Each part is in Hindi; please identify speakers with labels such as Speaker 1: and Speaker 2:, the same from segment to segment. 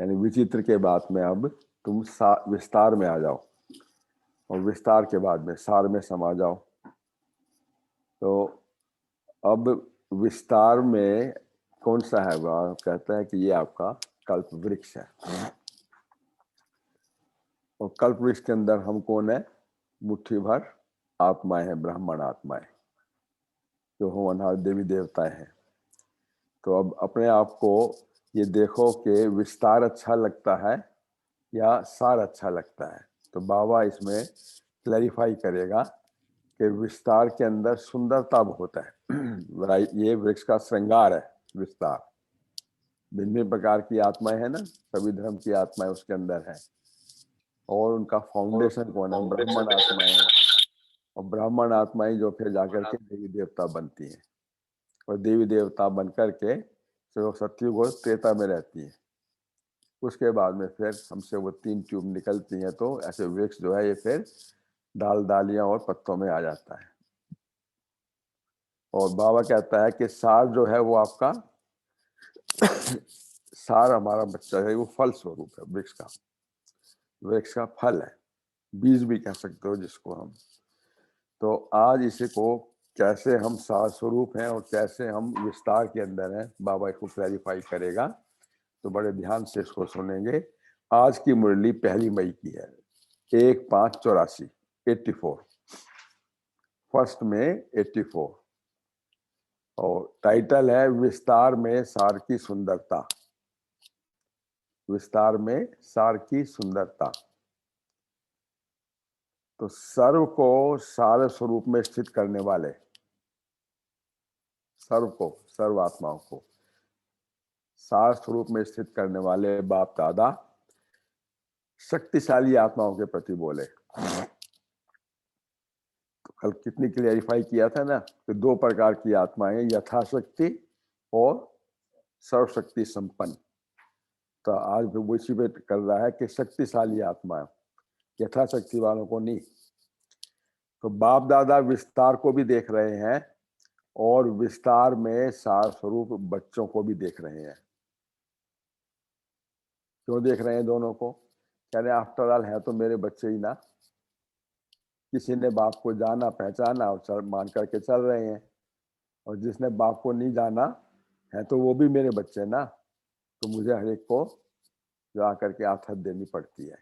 Speaker 1: यानी विचित्र के बाद में अब तुम विस्तार में आ जाओ और विस्तार के बाद में सार में समा जाओ। तो अब विस्तार में कौन सा है? वह कहता है कि ये आपका कल्प वृक्ष है। और कल्प वृक्ष के अंदर हम कौन है? मुट्ठी भर आत्माएं हैं, ब्राह्मण आत्माएं, जो होनहार देवी देवताएं हैं। तो अब अपने आप को ये देखो कि विस्तार अच्छा लगता है या सार अच्छा लगता है। तो बाबा इसमें क्लैरिफाई करेगा कि विस्तार के अंदर सुंदरता बहुत है। ये वृक्ष का श्रृंगार है विस्तार। भिन्न भिन्न प्रकार की आत्माएं हैं ना, सभी धर्म की आत्माएं उसके अंदर है। और उनका फाउंडेशन कौन है? ब्राह्मण आत्माएं हैं। और ब्राह्मण आत्माएं जो फिर जाकर के देवी देवता बनती हैं, और देवी देवता बनकर के तो सत्युग और त्रेता में रहती हैं। उसके बाद में फिर हमसे वो 3 ट्यूब निकलती हैं। तो ऐसे वृक्ष जो है ये फिर डाल डालियां और पत्तों में आ जाता है। और बाबा कहता है कि सार जो है वो आपका सार हमारा बच्चा है, वो फल स्वरूप है वृक्ष का। वृक्ष का फल है, बीज भी कह सकते हो जिसको हम। तो आज इसी को कैसे हम सार स्वरूप हैं और कैसे हम विस्तार के अंदर हैं, बाबा इसको क्लैरिफाई करेगा। तो बड़े ध्यान से इसको सुनेंगे। आज की मुरली 1 मई की है, 1/5/84, 84, 1 में 84। और टाइटल है विस्तार में सार की सुंदरता। विस्तार में सार की सुंदरता। तो सर्व को सार स्वरूप में स्थित करने वाले, सर्व को, सर्व आत्माओं को सार स्वरूप में स्थित करने वाले बाप दादा शक्तिशाली आत्माओं के प्रति बोले। तो कल कितनी क्लियरिफाई किया था ना कि 2 प्रकार की आत्माएं, यथाशक्ति और सर्वशक्ति संपन्न। तो आज भी वो इसी पे कर रहा है कि शक्तिशाली आत्मा, यथाशक्ति वालों को नहीं। तो बाप दादा विस्तार को भी देख रहे हैं और विस्तार में सार स्वरूप बच्चों को भी देख रहे हैं। क्यों देख रहे हैं दोनों को? कह रहे आफ्टर ऑल है तो मेरे बच्चे ही ना। किसी ने बाप को जाना पहचाना और मान करके चल रहे हैं, और जिसने बाप को नहीं जाना है तो वो भी मेरे बच्चे ना। तो मुझे हर एक को जो आकर के आथत देनी पड़ती है।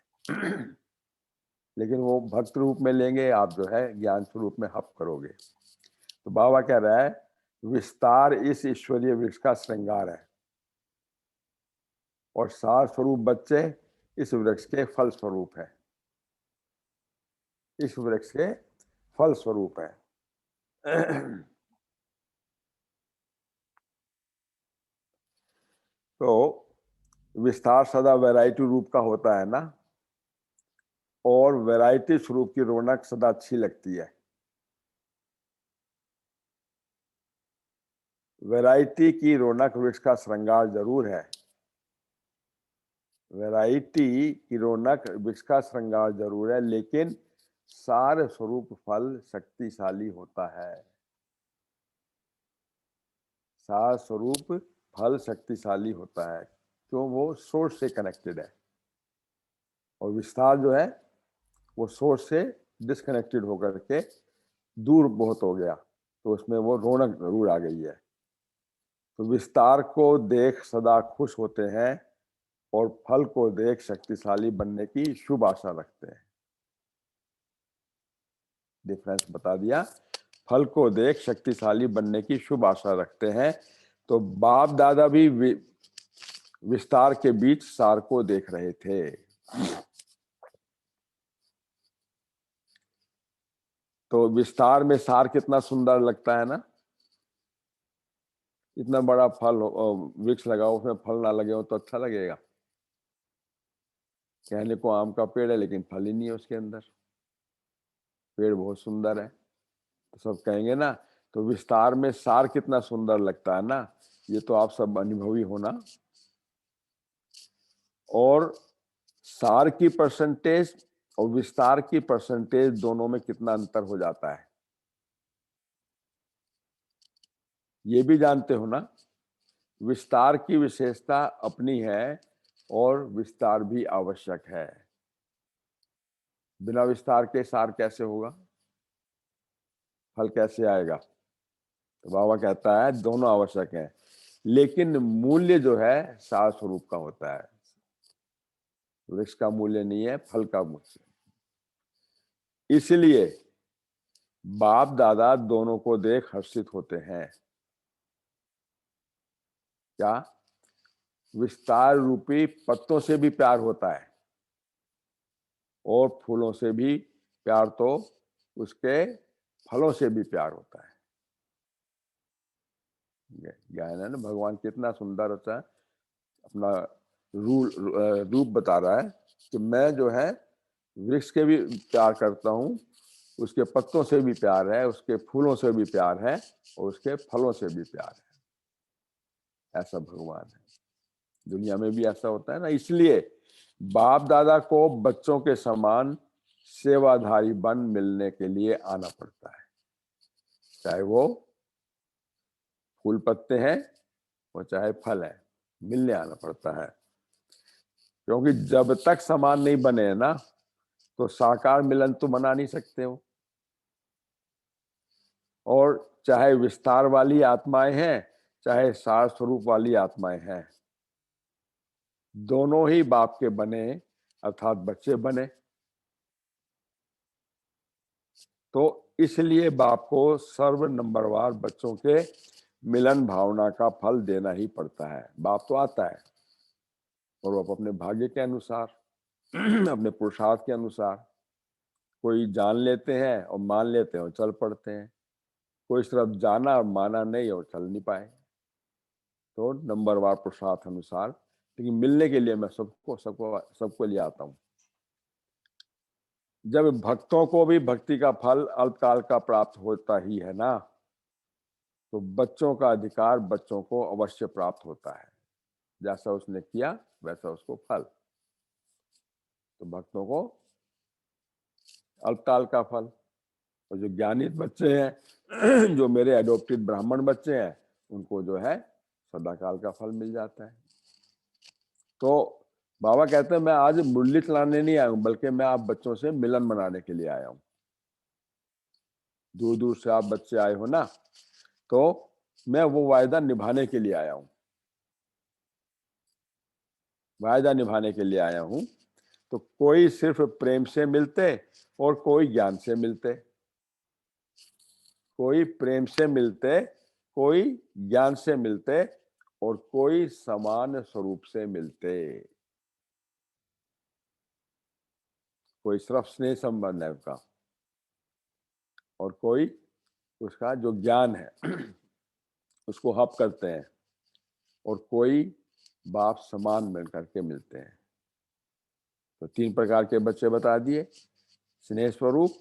Speaker 1: लेकिन वो भक्त रूप में लेंगे, आप जो है ज्ञान स्वरूप में हप करोगे। तो बाबा कह रहा है विस्तार इस ईश्वरीय वृक्ष का श्रृंगार है, और सार स्वरूप बच्चे इस वृक्ष के फल स्वरूप है। इस वृक्ष के फल स्वरूप है। तो विस्तार सदा वैरायटी रूप का होता है ना, और वैरायटी स्वरूप की रौनक सदा अच्छी लगती है। वैरायटी की रौनक वृक्ष का श्रृंगार जरूर है। वैरायटी की रौनक वृक्ष का श्रृंगार जरूर है, लेकिन सार स्वरूप फल शक्तिशाली होता है। सार स्वरूप फल शक्तिशाली होता है, क्यों? वो सोर्स से कनेक्टेड है। और विस्तार जो है वो सोर्स से डिस्कनेक्टेड होकर के दूर बहुत हो गया, तो उसमें वो रौनक जरूर आ गई है। तो विस्तार को देख सदा खुश होते हैं और फल को देख शक्तिशाली बनने की शुभ आशा रखते हैं। डिफरेंस बता दिया। फल को देख शक्तिशाली बनने की शुभ आशा रखते हैं। तो बाप दादा भी विस्तार के बीच सार को देख रहे थे। तो विस्तार में सार कितना सुंदर लगता है ना। इतना बड़ा फल वृक्ष लगाओ, उसमें फल ना लगे हो तो अच्छा लगेगा? कहने को आम का पेड़ है लेकिन फल ही नहीं है उसके अंदर। पेड़ बहुत सुंदर है तो सब कहेंगे ना। तो विस्तार में सार कितना सुंदर लगता है ना, ये तो आप सब अनुभवी होना। और सार की परसेंटेज और विस्तार की परसेंटेज दोनों में कितना अंतर हो जाता है, ये भी जानते हो ना। विस्तार की विशेषता अपनी है और विस्तार भी आवश्यक है। बिना विस्तार के सार कैसे होगा, फल कैसे आएगा? तो बाबा कहता है दोनों आवश्यक है, लेकिन मूल्य जो है सार स्वरूप का होता है। वृक्ष का मूल्य नहीं है, फल का मूल्य। इसलिए बाप दादा दोनों को देख हर्षित होते हैं। क्या? विस्तार रूपी पत्तों से भी प्यार होता है और फूलों से भी प्यार, तो उसके फलों से भी प्यार होता है। ज्ञान है ना, भगवान कितना सुंदर होता है, अपना रूप बता रहा है कि मैं जो है वृक्ष के भी प्यार करता हूँ, उसके पत्तों से भी प्यार है, उसके फूलों से भी प्यार है और उसके फलों से भी प्यार है। ऐसा भगवान है। दुनिया में भी ऐसा होता है ना। इसलिए बाप दादा को बच्चों के समान सेवाधारी बन मिलने के लिए आना पड़ता है, चाहे वो फूल पत्ते हैं और चाहे फल है, मिलने आना पड़ता है। क्योंकि जब तक समान नहीं बने ना, तो साकार मिलन तो बना नहीं सकते हो। और चाहे विस्तार वाली आत्माएं हैं, चाहे सार स्वरूप वाली आत्माएं हैं, दोनों ही बाप के बने, अर्थात बच्चे बने। तो इसलिए बाप को सर्व नंबरवार बच्चों के मिलन भावना का फल देना ही पड़ता है। बाप तो आता है और वो अपने भाग्य के अनुसार अपने पुरुषार्थ के अनुसार, कोई जान लेते हैं और मान लेते हैं और चल पड़ते हैं, कोई सिर्फ जाना और माना नहीं और चल नहीं पाए। तो नंबरवार पुरुषार्थ अनुसार, लेकिन मिलने के लिए मैं सबको लिए आता हूँ। जब भक्तों को भी भक्ति का फल अल्पकाल का प्राप्त होता ही है ना, तो बच्चों का अधिकार बच्चों को अवश्य प्राप्त होता है। जैसा उसने किया वैसा उसको फल। तो भक्तों को अल्पकाल का फल, और जो ज्ञानित बच्चे हैं जो मेरे एडोप्टेड ब्राह्मण बच्चे हैं, उनको जो है सदाकाल का फल मिल जाता है। तो बाबा कहते हैं मैं आज मुरली चलाने नहीं आया हूं, बल्कि मैं आप बच्चों से मिलन मनाने के लिए आया हूं। दूर दूर से आप बच्चे आए हो ना, तो मैं वो वायदा निभाने के लिए आया हूं। वायदा निभाने के लिए आया हूं। तो कोई सिर्फ प्रेम से मिलते और कोई ज्ञान से मिलते, कोई प्रेम से मिलते, कोई ज्ञान से मिलते और कोई समान स्वरूप से मिलते। कोई सिर्फ स्नेह संबंध है उसका, और कोई उसका जो ज्ञान है उसको हप करते हैं, और कोई बाप समान मिल करके मिलते हैं। तो 3 प्रकार के बच्चे बता दिए, स्नेह स्वरूप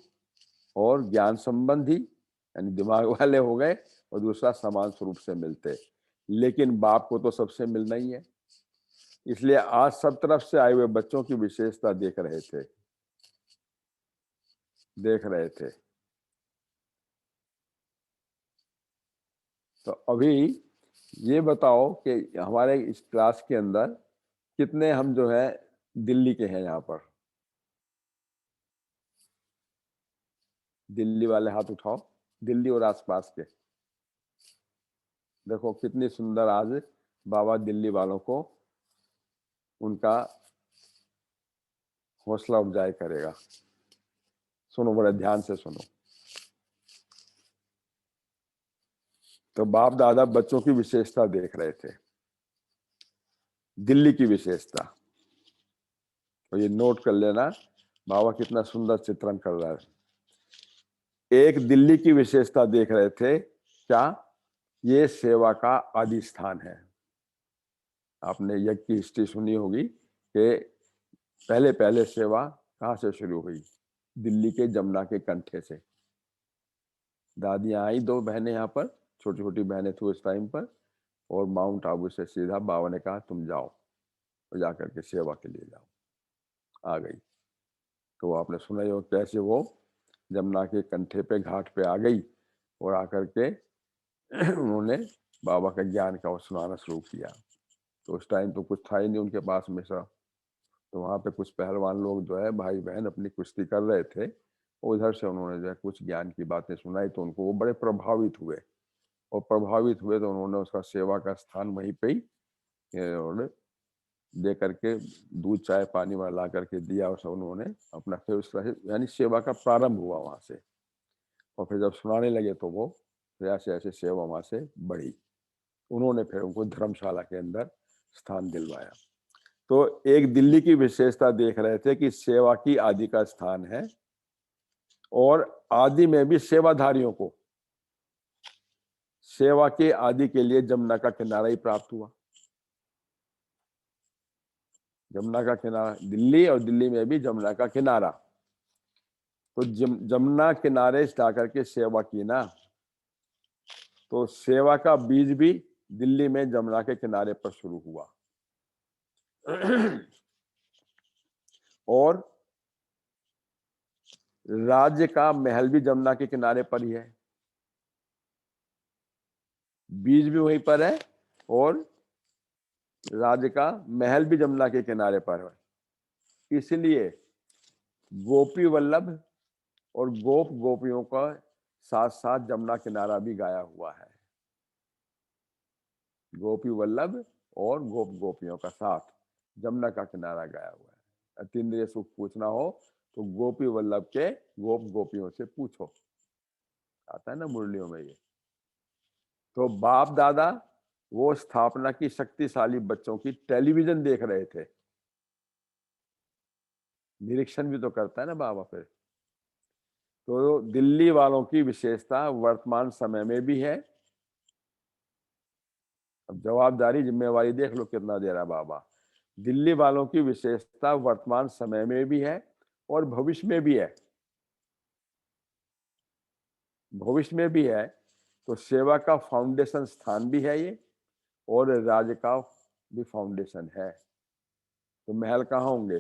Speaker 1: और ज्ञान संबंधी यानी दिमाग वाले हो गए, और दूसरा समान स्वरूप से मिलते। लेकिन बाप को तो सबसे मिलना ही है। इसलिए आज सब तरफ से आए हुए बच्चों की विशेषता देख रहे थे। तो अभी ये बताओ कि हमारे इस क्लास के अंदर कितने हम जो है दिल्ली के हैं? यहाँ पर दिल्ली वाले हाथ उठाओ, दिल्ली और आसपास के। देखो कितनी सुंदर आज बाबा दिल्ली वालों को उनका हौसला अफजाई करेगा। सुनो, बड़े ध्यान से सुनो। तो बाप दादा बच्चों की विशेषता देख रहे थे, दिल्ली की विशेषता। तो ये नोट कर लेना, बाबा कितना सुंदर चित्रण कर रहा है। एक दिल्ली की विशेषता देख रहे थे, क्या? ये सेवा का आदि स्थान है। आपने यज्ञ की हिस्ट्री सुनी होगी कि पहले पहले सेवा कहाँ से शुरू हुई? दिल्ली के जमुना के कंठे से। दादियां आई, 2 बहनें यहाँ पर, छोटी छोटी बहनें थी उस टाइम पर, और माउंट आबू से सीधा बाबा ने कहा तुम जाओ, और जाकर के सेवा के लिए जाओ। आ गई। तो आपने सुना ही हो कैसे वो जमुना के कंठे पे घाट पे आ गई, और आकर के उन्होंने बाबा का ज्ञान का सुनाना शुरू किया। तो उस टाइम तो कुछ था ही नहीं उनके पास में सर। तो वहाँ पे कुछ पहलवान लोग जो है भाई बहन अपनी कुश्ती कर रहे थे, उधर से उन्होंने जो है कुछ ज्ञान की बातें सुनाई, तो उनको वो बड़े प्रभावित हुए, और प्रभावित हुए तो उन्होंने उसका सेवा का स्थान वहीं पे ही उन्होंने दे करके दूध चाय पानी वाला ला करके दिया, और उन्होंने अपना फिर उसका यानी सेवा का प्रारंभ हुआ वहां से। और फिर जब सुनाने लगे तो वो फिर ऐसे ऐसे सेवा वहां से बढ़ी। उन्होंने फिर उनको धर्मशाला के अंदर स्थान दिलवाया। तो एक दिल्ली की विशेषता देख रहे थे कि सेवा की आदि का स्थान है, और आदि में भी सेवाधारियों को सेवा के आदि के लिए जमुना का किनारा ही प्राप्त हुआ। जमुना का किनारा दिल्ली, और दिल्ली में भी जमुना का किनारा। तो जमुना किनारे से जाकर के सेवा की ना, तो सेवा का बीज भी दिल्ली में जमुना के किनारे पर शुरू हुआ। और राज्य का महल भी जमुना के किनारे पर ही है, बीज भी वहीं पर है, और राज्य का महल भी जमुना के किनारे पर है। इसलिए गोपी वल्लभ और गोप गोपियों का साथ साथ जमुना किनारा भी गाया हुआ है। गोपी वल्लभ और गोप गोपियों का साथ जमुना का किनारा गाया हुआ है। अतीन्द्रिय सुख पूछना हो तो गोपी वल्लभ के गोप गोपियों से पूछो, आता है ना मुरलियों में ये। तो बाप दादा वो स्थापना की शक्तिशाली बच्चों की टेलीविजन देख रहे थे, निरीक्षण भी तो करता है ना बाबा फिर। तो दिल्ली वालों की विशेषता वर्तमान समय में भी है। अब जवाबदारी जिम्मेवारी देख लो कितना दे रहा बाबा। दिल्ली वालों की विशेषता वर्तमान समय में भी है और भविष्य में भी है। भविष्य में भी है तो सेवा का फाउंडेशन स्थान भी है ये, और राज्य का भी फाउंडेशन है। तो महल कहाँ होंगे?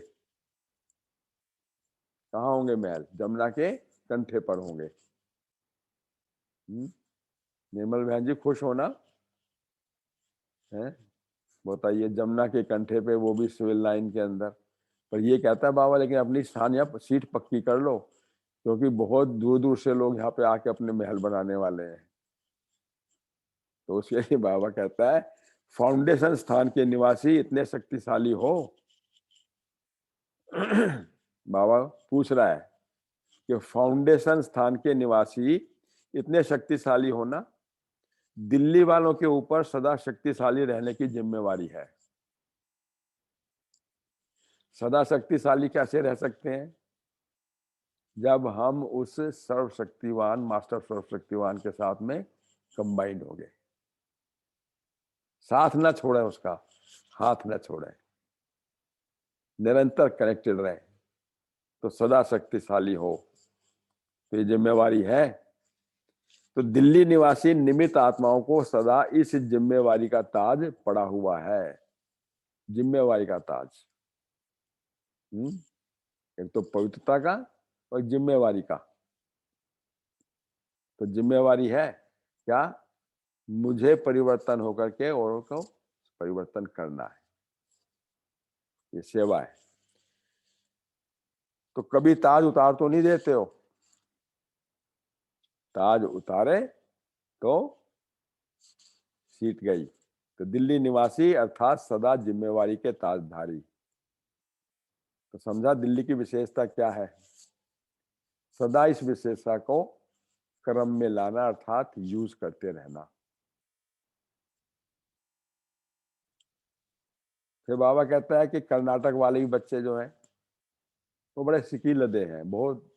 Speaker 1: कहाँ होंगे महल? जमुना के कंठे पर होंगे। निर्मल बहन जी खुश होना है, बताइए। जमुना के कंठे पे, वो भी सिविल लाइन के अंदर। पर ये कहता है बाबा लेकिन अपनी स्थान यहाँ सीट पक्की कर लो, क्योंकि बहुत दूर दूर से लोग यहाँ पे आके अपने महल बनाने वाले हैं। तो उसके लिए बाबा कहता है फाउंडेशन स्थान के निवासी इतने शक्तिशाली हो। बाबा पूछ रहा है कि फाउंडेशन स्थान के निवासी इतने शक्तिशाली होना, दिल्ली वालों के ऊपर सदा शक्तिशाली रहने की जिम्मेवारी है। सदा शक्तिशाली कैसे रह सकते हैं? जब हम उस सर्वशक्तिवान मास्टर सर्वशक्तिवान के साथ में कंबाइंड हो गए, साथ ना छोड़े, उसका हाथ ना छोड़े, निरंतर कनेक्टेड रहे, तो सदा शक्तिशाली हो। तो ये जिम्मेवारी है। तो दिल्ली निवासी निमित्त आत्माओं को सदा इस जिम्मेवारी का ताज पड़ा हुआ है। जिम्मेवारी का ताज, एक तो पवित्रता का और जिम्मेवारी का। तो जिम्मेवारी है क्या? मुझे परिवर्तन होकर के औरों को परिवर्तन करना है, ये सेवा है। तो कभी ताज उतार तो नहीं देते हो, ताज उतारे तो सीट गई। तो दिल्ली निवासी अर्थात सदा जिम्मेवारी के ताजधारी। तो समझा दिल्ली की विशेषता क्या है? सदा इस विशेषता को क्रम में लाना अर्थात यूज करते रहना। फिर बाबा कहता है कि कर्नाटक वाले भी बच्चे जो हैं वो बड़े सिकीलदे हैं, बहुत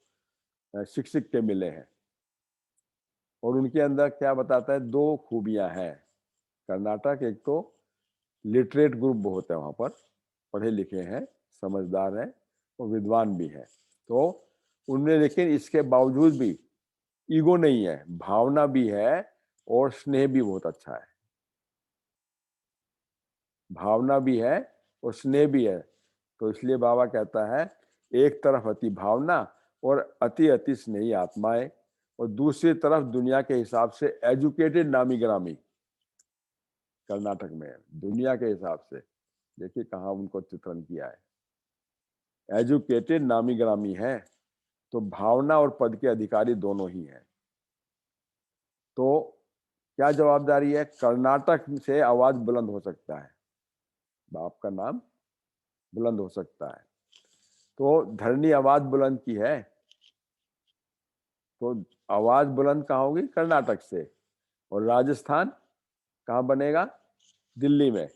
Speaker 1: शिक्षित के मिले हैं, और उनके अंदर क्या बताता है, दो खूबियां हैं कर्नाटक। एक तो लिटरेट ग्रुप बहुत है वहां पर, पढ़े लिखे हैं, समझदार हैं और विद्वान भी हैं। तो उनमें लेकिन इसके बावजूद भी ईगो नहीं है, भावना भी है और स्नेह भी बहुत अच्छा है। भावना भी है और स्नेह भी है। तो इसलिए बाबा कहता है एक तरफ अति भावना और अति अति स्नेही आत्माएं, और दूसरी तरफ दुनिया के हिसाब से एजुकेटेड नामी ग्रामी कर्नाटक में है। दुनिया के हिसाब से देखिए कहाँ उनको चित्रण किया है। एजुकेटेड, नामी ग्रामी है, तो भावना और पद के अधिकारी दोनों ही हैं। तो क्या जवाबदारी है? कर्नाटक से आवाज बुलंद हो सकता है, बाप का नाम बुलंद हो सकता है। तो धरनी आवाज बुलंद की है, तो आवाज बुलंद कहाँ होगी? कर्नाटक से। और राजस्थान कहाँ बनेगा? दिल्ली में।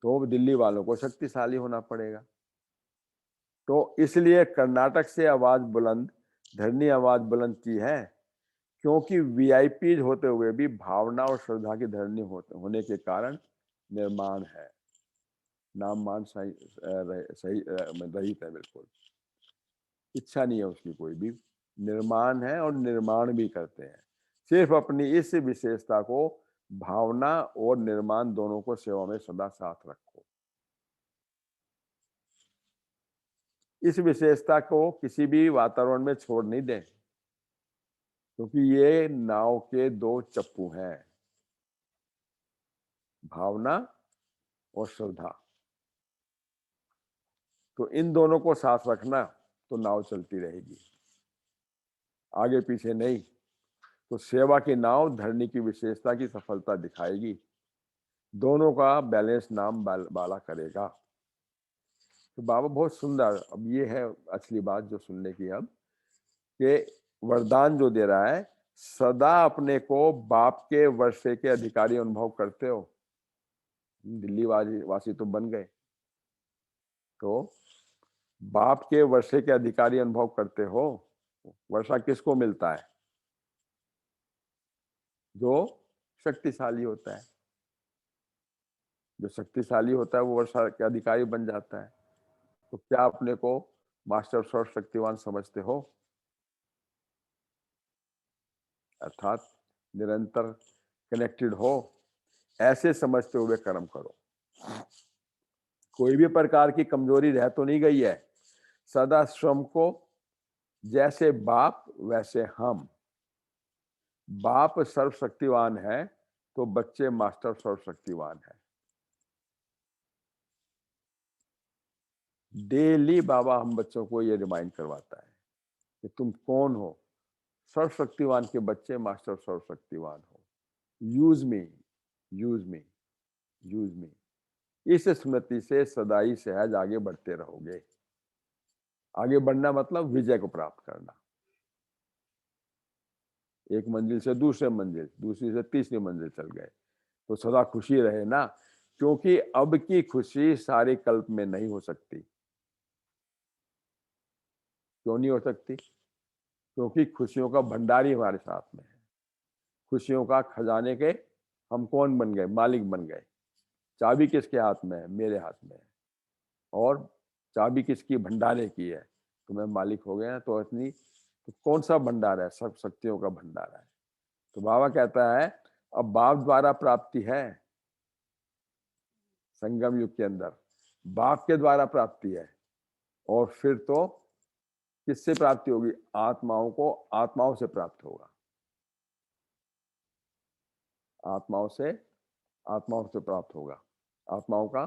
Speaker 1: तो दिल्ली वालों को शक्तिशाली होना पड़ेगा। तो इसलिए कर्नाटक से आवाज बुलंद, धरनी आवाज बुलंद की है, क्योंकि वीआईपी होते हुए भी भावना और श्रद्धा की धरनी होने के कारण निर्माण है। नाम मान सही रहित है, बिल्कुल इच्छा नहीं है उसकी कोई भी, निर्माण है और निर्माण भी करते हैं। सिर्फ अपनी इस विशेषता को, भावना और निर्माण दोनों को सेवा में सदा साथ रखो। इस विशेषता को किसी भी वातावरण में छोड़ नहीं दें, क्योंकि ये नाव के दो चप्पू हैं, भावना और श्रद्धा। तो इन दोनों को साथ रखना तो नाव चलती रहेगी, आगे पीछे नहीं। तो सेवा की नाव धरनी की विशेषता की सफलता दिखाएगी, दोनों का बैलेंस नाम बाला करेगा। तो बाबा बहुत सुंदर, अब ये है असली बात जो सुनने की, अब कि वरदान जो दे रहा है, सदा अपने को बाप के वर्षे के अधिकारी अनुभव करते हो। दिल्ली वासी तो बन गए, तो बाप के वर्षे के अधिकारी अनुभव करते हो। वर्षा किसको मिलता है? जो शक्तिशाली होता है। जो शक्तिशाली होता है वो वर्षा के अधिकारी बन जाता है। तो क्या अपने को मास्टर सर्वशक्तिवान समझते हो? अर्थात निरंतर कनेक्टेड हो, ऐसे समझते हुए कर्म करो। कोई भी प्रकार की कमजोरी रह तो नहीं गई है। सदा श्रम को, जैसे बाप वैसे हम। बाप सर्वशक्तिवान है तो बच्चे मास्टर सर्वशक्तिवान है। डेली बाबा हम बच्चों को ये रिमाइंड करवाता है कि तुम कौन हो। सर्वशक्तिवान के बच्चे मास्टर सर्वशक्तिवान हो। Use me, use me, use me. इस स्मृति से सदाई सहज आगे बढ़ते रहोगे। आगे बढ़ना मतलब विजय को प्राप्त करना। एक मंजिल से दूसरे मंजिल, दूसरी से तीसरी मंजिल चल गए तो सदा खुशी रहे ना, क्योंकि अब की खुशी सारे कल्प में नहीं हो सकती। क्यों नहीं हो सकती? क्योंकि खुशियों का भंडार ही हमारे साथ में है। खुशियों का खजाने के हम कौन बन गए? मालिक बन गए। चाबी किसके हाथ में है? मेरे हाथ में है। और चाबी किसकी? भंडारे की है। तो मैं मालिक हो गया। तो इतनी, तो कौन सा भंडार है? सब शक्तियों का भंडार है। तो बाबा कहता है अब बाप द्वारा प्राप्ति है। संगम युग के अंदर बाप के द्वारा प्राप्ति है। और फिर तो किससे प्राप्ति होगी? आत्माओं को आत्माओं से प्राप्त होगा। आत्माओं से प्राप्त होगा। आत्माओं का,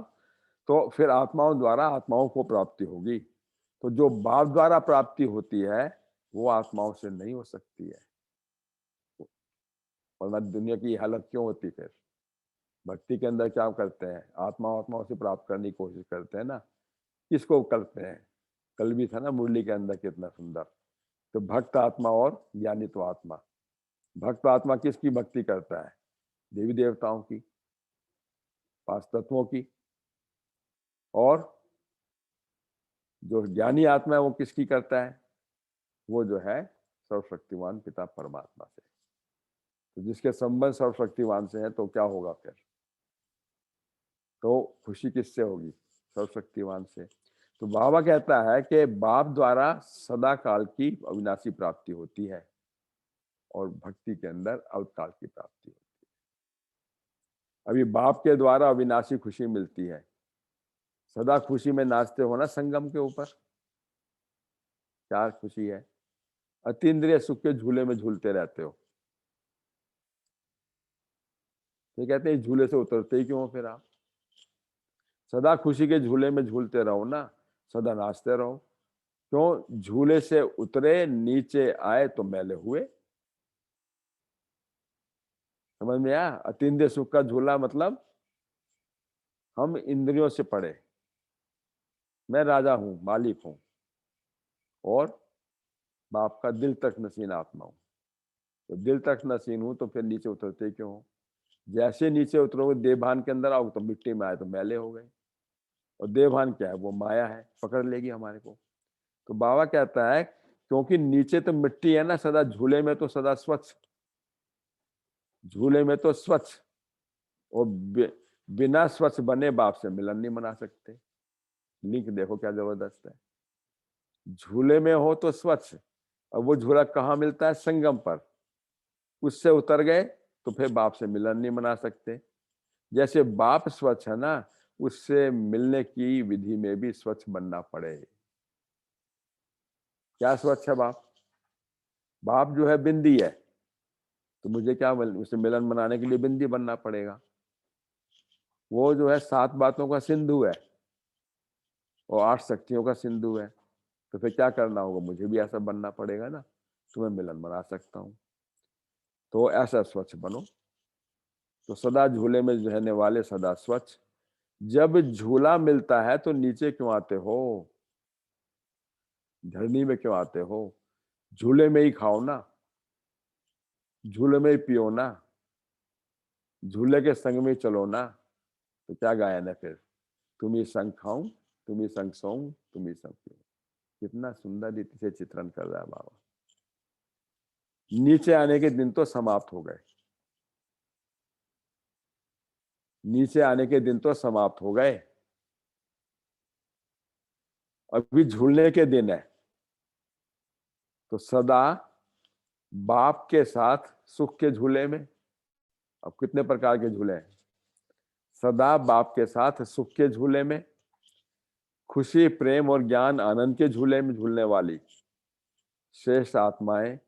Speaker 1: तो फिर आत्माओं द्वारा आत्माओं को प्राप्ति होगी। तो जो बाप द्वारा प्राप्ति होती है वो आत्माओं से नहीं हो सकती है। वरना दुनिया की हालत क्यों होती? फिर भक्ति के अंदर क्या करते हैं? आत्माओं से प्राप्त करने की कोशिश करते हैं ना। किसको करते हैं? कल भी था ना मुरली के अंदर, कितना सुंदर। तो भक्त आत्मा और ज्ञानित्व आत्मा। भक्त आत्मा किसकी भक्ति करता है? देवी देवताओं की, पांच तत्वों की। और जो ज्ञानी आत्मा है वो किसकी करता है? वो जो है सर्वशक्तिवान पिता परमात्मा से। तो जिसके संबंध सर्वशक्तिवान से है तो क्या होगा फिर? तो खुशी किससे होगी? सर्वशक्तिवान से। तो बाबा कहता है कि बाप द्वारा सदा काल की अविनाशी प्राप्ति होती है और भक्ति के अंदर अल्पकाल की प्राप्ति होती है। अभी बाप के द्वारा अविनाशी खुशी मिलती है। सदा खुशी में नाचते हो ना संगम के ऊपर। क्या खुशी है? अतीन्द्रिय सुख के झूले में झूलते रहते हो। ये कहते हैं झूले से उतरते ही क्यों हो फिर आप? सदा खुशी के झूले में झूलते रहो ना, सदा नाचते रहो। क्यों? झूले से उतरे नीचे आए तो मैले हुए। समझ में आया? अतीन्द्रिय सुख का झूला मतलब हम इंद्रियों से पड़े, मैं राजा हूं, मालिक हूं, और बाप का दिल तक नसीन आत्मा हूं। तो दिल तक नसीन हूं तो फिर नीचे उतरते क्यों हो? जैसे नीचे उतरोगे, देवभान के अंदर आओगे तो मिट्टी में आए तो मैले हो गए। और देवभान क्या है? वो माया है, पकड़ लेगी हमारे को। तो बाबा कहता है क्योंकि नीचे तो मिट्टी है ना, सदा झूले में तो सदा स्वच्छ, झूले में तो स्वच्छ, और बिना स्वच्छ बने बाप से मिलन नहीं मना सकते। लिंक देखो क्या जबरदस्त है। झूले में हो तो स्वच्छ, और वो झूला कहाँ मिलता है? संगम पर। उससे उतर गए तो फिर बाप से मिलन नहीं मना सकते। जैसे बाप स्वच्छ है ना, उससे मिलने की विधि में भी स्वच्छ बनना पड़े। क्या स्वच्छ है बाप? बाप जो है बिंदी है, तो मुझे क्या उससे मिलन बनाने के लिए बिंदी बनना पड़ेगा। वो जो है 7 बातों का सिंधु है, और 8 शक्तियों का सिंधु है। तो फिर क्या करना होगा? मुझे भी ऐसा बनना पड़ेगा ना, तो मैं मिलन बना सकता हूँ। तो ऐसा स्वच्छ बनो। तो सदा झूले में रहने वाले सदा स्वच्छ। जब झूला मिलता है तो नीचे क्यों आते हो? धरनी में क्यों आते हो? झूले में ही खाओ ना, झूले में ही पियो ना, झूले के संग में चलो ना। तो क्या गायन है फिर? तुम ही संग खाऊं, तुम ही संग सोऊं, तुम ही संग पीऊं। कितना सुंदर रीति से चित्रण कर रहा है बाबा। नीचे आने के दिन तो समाप्त हो गए, नीचे आने के दिन तो समाप्त हो गए। अभी झूलने के दिन है। तो सदा बाप के साथ सुख के झूले में। अब कितने प्रकार के झूले हैं? सदा बाप के साथ सुख के झूले में, खुशी प्रेम और ज्ञान आनंद के झूले में झूलने वाली श्रेष्ठ आत्माएं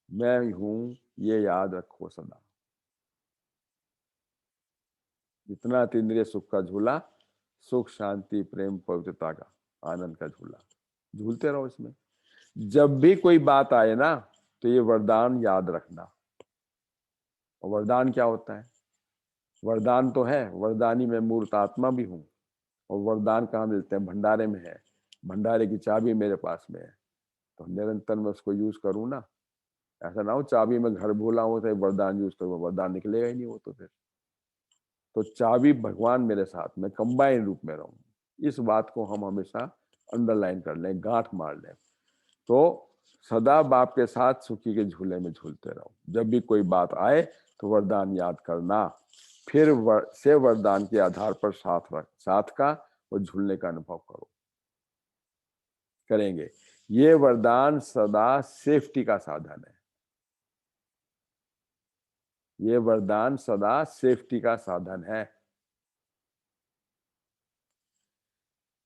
Speaker 1: मैं हूं, ये याद रखो सदा। जितना अतीन्द्रिय सुख का झूला, सुख शांति प्रेम पवित्रता का आनंद का झूला, झूलते रहो इसमें। जब भी कोई बात आए ना, तो ये वरदान याद रखना। और वरदान क्या होता है? वरदान तो है, वरदानी मैं मूर्त आत्मा भी हूँ। और वरदान कहाँ मिलते हैं? भंडारे में है। भंडारे की चाबी मेरे पास में है, तो निरंतर मैं उसको यूज करूँ ना। ऐसा ना हो चाबी में घर भूला हूँ तो वरदान यूज करूँ, वरदान निकलेगा ही नहीं वो तो फिर। तो चाबी भगवान मेरे साथ में कंबाइन रूप में रहूं, इस बात को हम हमेशा अंडरलाइन कर लें, गांठ मार लें। तो सदा बाप के साथ सुखी के झूले में झूलते रहो। जब भी कोई बात आए तो वरदान याद करना, फिर से वरदान के आधार पर साथ का और झूलने का अनुभव करो। करेंगे। ये वरदान सदा सेफ्टी का साधन है। ये वरदान सदा सेफ्टी का साधन है।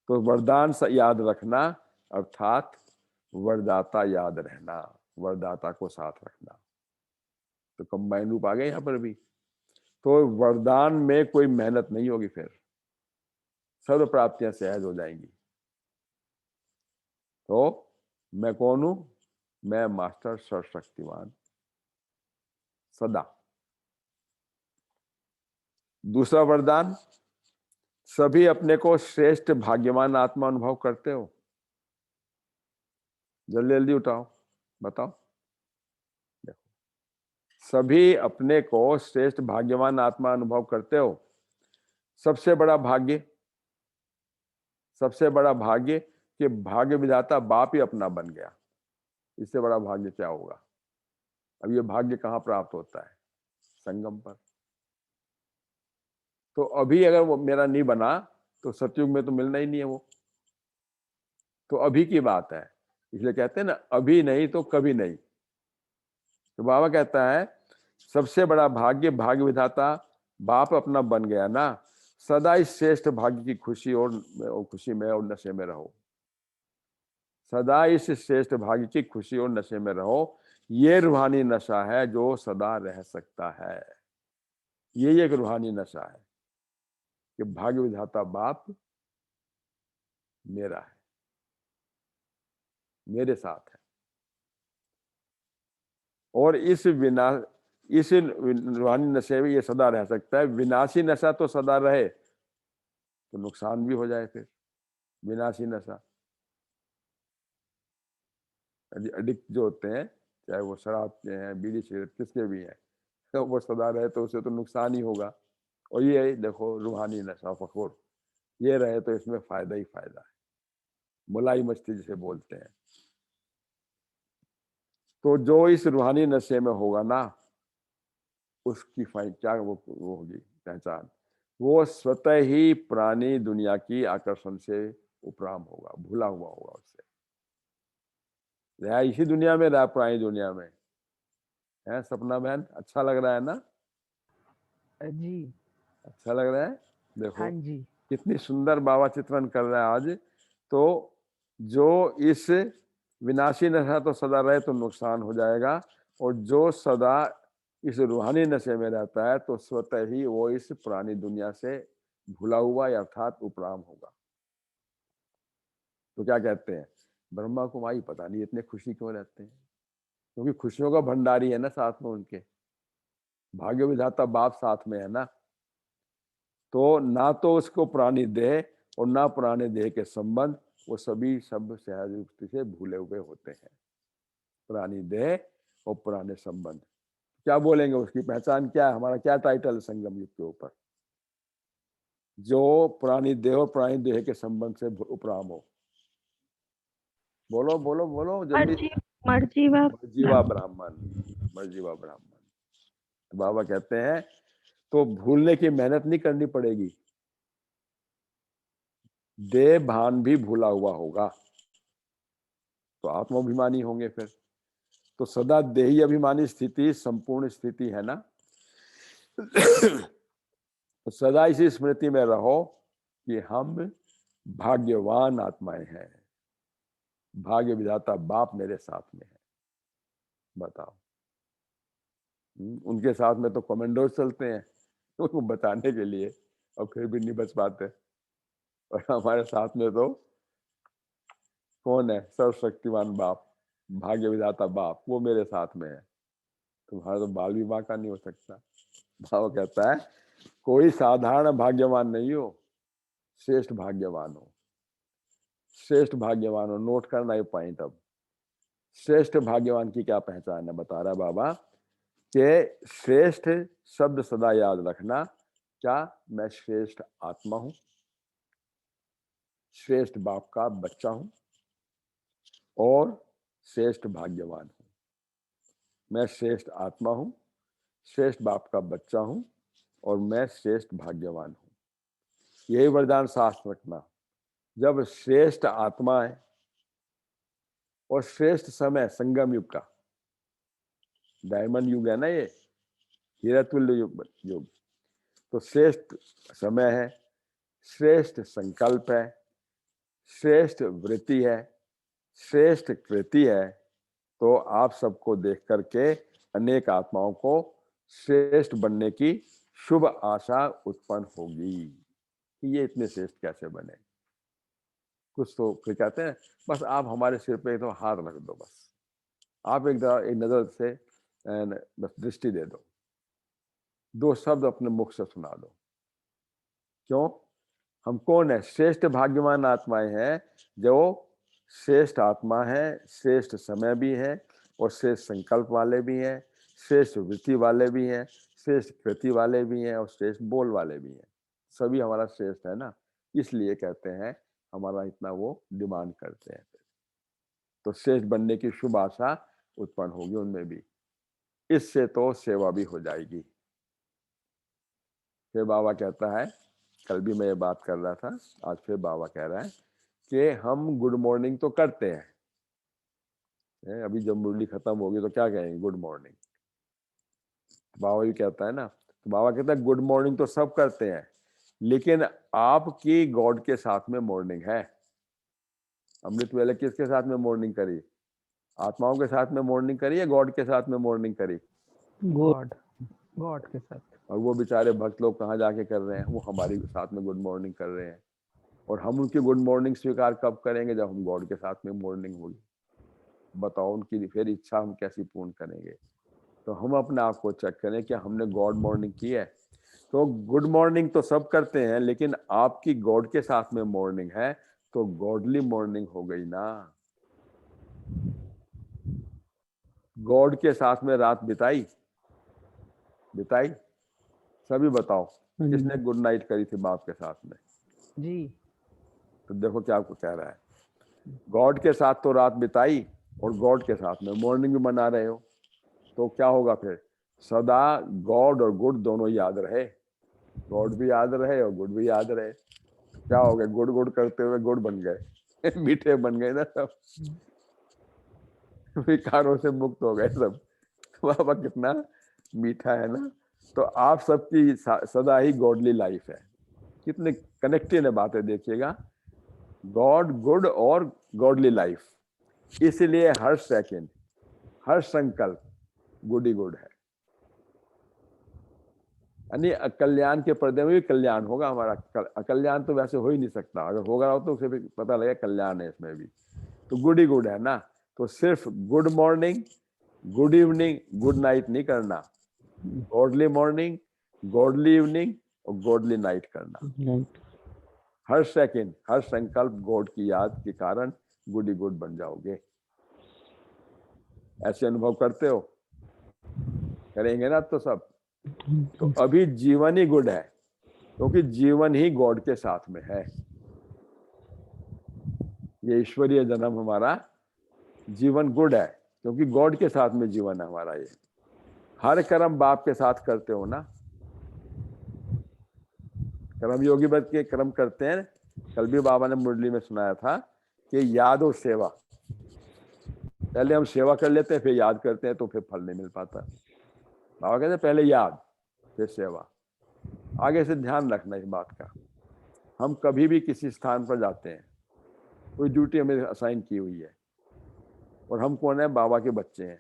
Speaker 1: तो वरदान याद रखना अर्थात वरदाता याद रहना, वरदाता को साथ रखना। तो कंबाइन रूप आ गए यहाँ पर भी। तो वरदान में कोई मेहनत नहीं होगी, फिर सर्व प्राप्तियां सहज हो जाएंगी। तो मैं कौन हूं? मैं मास्टर सर्वशक्तिमान सदा। दूसरा वरदान, सभी अपने को श्रेष्ठ भाग्यवान आत्मा अनुभव करते हो? जल्दी जल्दी उठाओ, बताओ। देखो, सभी अपने को श्रेष्ठ भाग्यवान आत्मा अनुभव करते हो। सबसे बड़ा भाग्य, सबसे बड़ा भाग्य कि भाग्य विधाता बाप ही अपना बन गया। इससे बड़ा भाग्य क्या होगा? अब ये भाग्य कहाँ प्राप्त होता है? संगम पर। तो अभी अगर वो मेरा नहीं बना तो सतयुग में तो मिलना ही नहीं है वो। तो अभी की बात है, इसलिए कहते हैं ना, अभी नहीं तो कभी नहीं। तो बाबा कहता है सबसे बड़ा भाग्य भाग्य विधाता बाप अपना बन गया ना, सदा इस श्रेष्ठ भाग्य की खुशी और खुशी में और नशे में रहो। सदा इस श्रेष्ठ भाग्य की खुशी और नशे में रहो। ये रूहानी नशा है जो सदा रह सकता है। ये एक रूहानी नशा है कि भाग्य विधाता बाप मेरा है, मेरे साथ है। और इस रूहानी नशे में ये सदा रह सकता है। विनाशी नशा तो सदा रहे तो नुकसान भी हो जाए। फिर विनाशी नशा, एडिक्ट जो होते हैं, चाहे वो शराब के हैं, बीड़ी सिगरेट किसके भी हैं, तो वो सदा रहे तो उसे तो नुकसान ही होगा। और ये देखो रूहानी नशा फखोर, ये रहे तो इसमें फायदा ही फायदा है, मुलाई मस्ती जिसे बोलते हैं। तो जो इस रूहानी नशे में होगा ना, उसकी क्या वो होगी पहचान, वो स्वतः ही पुरानी दुनिया की आकर्षण से उपराम होगा, भूला हुआ होगा। उससे रहा इसी दुनिया में, रहा पुरानी दुनिया में है। सपना बहन, अच्छा लग रहा है ना?
Speaker 2: जी
Speaker 1: अच्छा लग रहा है।
Speaker 2: हाँ
Speaker 1: देखो
Speaker 2: जी।
Speaker 1: कितनी सुंदर बाबा चित्रण कर रहा है आज। तो जो इस विनाशी नशा तो सदा रहे तो नुकसान हो जाएगा, और जो सदा इस रूहानी नशे में रहता है तो स्वतः ही वो इस पुरानी दुनिया से भूला हुआ या अर्थात उपराम होगा। तो क्या कहते हैं, ब्रह्मा कुमारी पता नहीं इतने खुशी क्यों रहते हैं, क्योंकि खुशियों का भंडारी है ना साथ में उनके, भाग्य विधाता बाप साथ में है ना। तो ना तो उसको पुरानी देह और ना पुराने देह के संबंध, वो सभी सब सहज युक्ति से भूले हुए होते हैं। पुरानी देह और पुराने संबंध, क्या बोलेंगे उसकी पहचान क्या है? हमारा क्या टाइटल है संगम युग के ऊपर? जो पुरानी देह और पुरानी देह के संबंध से उपराम हो। बोलो बोलो बोलो जल्दी।
Speaker 2: मर्जी मर्जीवा
Speaker 1: मर्जीवा ब्राह्मण, मर्जीवा ब्राह्मण। तो बाबा कहते हैं तो भूलने की मेहनत नहीं करनी पड़ेगी, देह भान भी भूला हुआ होगा तो आत्माभिमानी होंगे फिर। तो सदा देही अभिमानी स्थिति संपूर्ण स्थिति है ना। तो सदा इसी स्मृति में रहो कि हम भाग्यवान आत्माएं हैं, भाग्य विधाता बाप मेरे साथ में है। बताओ, उनके साथ में तो कमेंडोज चलते हैं उनको बचाने के लिए, और फिर भी नहीं बच पाते। और हमारे साथ में तो कौन है? सर्वशक्तिमान बाप, भाग्य विधाता बाप, वो मेरे साथ में है। तुम्हारा तो बाल विवाह का नहीं हो सकता। भाव कहता है कोई साधारण भाग्यवान नहीं हो, श्रेष्ठ भाग्यवान हो। श्रेष्ठ भाग्यवान हो, नोट करना ये पॉइंट। अब श्रेष्ठ भाग्यवान की क्या पहचान है, बता रहा बाबा कि श्रेष्ठ शब्द सदा याद रखना। क्या? मैं श्रेष्ठ आत्मा हूं, श्रेष्ठ बाप का बच्चा हूं और श्रेष्ठ भाग्यवान हूं। मैं श्रेष्ठ आत्मा हूं, श्रेष्ठ बाप का बच्चा हूं और मैं श्रेष्ठ भाग्यवान हूं। यही वरदान शास्त्र रखना। जब श्रेष्ठ आत्मा है और श्रेष्ठ समय संगम युग का, डायमंड युग है ना ये, हीरा तुल्य युग। तो श्रेष्ठ समय है, श्रेष्ठ संकल्प है, श्रेष्ठ वृत्ति है, श्रेष्ठ कृति है। तो आप सबको देख करके अनेक आत्माओं को श्रेष्ठ बनने की शुभ आशा उत्पन्न होगी कि ये इतने श्रेष्ठ कैसे बने। कुछ तो फिर कहते हैं बस आप हमारे सिर पे तो हाथ रख दो, बस आप एक नजर से बस दृष्टि दे दो, दो शब्द अपने मुख से सुना दो। क्यों? हम कौन है? श्रेष्ठ भाग्यवान आत्माएं हैं, जो श्रेष्ठ आत्मा है, श्रेष्ठ समय भी है और श्रेष्ठ संकल्प वाले भी हैं, श्रेष्ठ वृत्ति वाले भी हैं, श्रेष्ठ कृति वाले भी हैं और श्रेष्ठ बोल वाले भी हैं। सभी हमारा श्रेष्ठ है ना, इसलिए कहते हैं हमारा इतना वो डिमांड करते हैं। तो श्रेष्ठ बनने की शुभ आशा उत्पन्न होगी उनमें भी, इससे तो सेवा भी हो जाएगी। फिर बाबा कहता है, कल भी मैं ये बात कर रहा था, आज फिर बाबा कह रहा है कि हम गुड मॉर्निंग तो करते हैं, अभी जब मुरली खत्म होगी तो क्या कहेंगे? Good morning. बाबा भी कहता है ना, तो बाबा कहता है गुड मॉर्निंग तो सब करते हैं, लेकिन आपकी गॉड के साथ में मॉर्निंग है। अमृत वेले किसके साथ में मॉर्निंग करी? आत्माओं के साथ में मॉर्निंग करी या गॉड के साथ में मॉर्निंग करी?
Speaker 2: गॉड, गॉड के साथ।
Speaker 1: और वो बेचारे भक्त लोग कहाँ जाके कर रहे हैं, वो हमारी साथ में गुड मॉर्निंग कर रहे हैं। और हम उनकी गुड मॉर्निंग स्वीकार कब करेंगे, जब हम गॉड के साथ में मॉर्निंग होगी। बताओ उनकी फिर इच्छा हम कैसी पूर्ण करेंगे। तो हम अपने आप को चेक करें कि हमने गॉड मॉर्निंग की है। तो गुड मॉर्निंग तो सब करते हैं, लेकिन आपकी गॉड के साथ में मॉर्निंग है तो गॉडली मॉर्निंग हो गई ना। गॉड के साथ में रात बिताई बिताई सभी बताओ, किसने गुड नाइट करी थी बाप के साथ में?
Speaker 2: जी।
Speaker 1: तो देखो क्या आपको कह रहा है, गॉड के साथ तो रात बिताई और गॉड के साथ में मॉर्निंग भी मना रहे हो। तो क्या होगा फिर? सदा गॉड और गुड दोनों याद रहे, गॉड भी याद रहे और गुड भी याद रहे। क्या हो गया, गुड गुड करते हुए गुड बन गए मीठे बन गए ना सब, विकारों से मुक्त हो गए सब। बाबा कितना मीठा है ना। तो आप सबकी सदा ही गॉडली लाइफ है। कितने कनेक्टेड है बातें, देखिएगा, गॉड गुड और गॉडली लाइफ। इसलिए हर सेकंड हर संकल्प गुड ही गुड है। यानी कल्याण के पर्दे में भी कल्याण होगा हमारा। अकल्याण तो वैसे हो ही नहीं सकता, अगर होगा तो उसे भी पता लगेगा कल्याण है इसमें भी। तो गुड ही गुड है ना। तो सिर्फ good morning, good evening, good night नहीं करना, गॉडली मॉर्निंग, गॉडली इवनिंग और गॉडली नाइट करना। हर सेकंड हर संकल्प गॉड की याद के कारण गुड ही गुड बन जाओगे। ऐसे अनुभव करते हो? करेंगे ना तो सब। तो अभी जीवन ही गुड है, क्योंकि जीवन ही गॉड के साथ में है। ये ईश्वरीय जन्म हमारा जीवन गुड है, क्योंकि गॉड के साथ में जीवन है हमारा। ये हर कर्म बाप के साथ करते हो ना। कर्म योगी बन के कर्म करते हैं। कल भी बाबा ने मुरली में सुनाया था कि याद और सेवा, पहले हम सेवा कर लेते हैं फिर याद करते हैं तो फिर फल नहीं मिल पाता। बाबा कहते हैं पहले याद फिर सेवा। आगे से ध्यान रखना इस बात का। हम कभी भी किसी स्थान पर जाते हैं, कोई ड्यूटी हमें असाइन की हुई है और हम कौन है, बाबा के बच्चे हैं,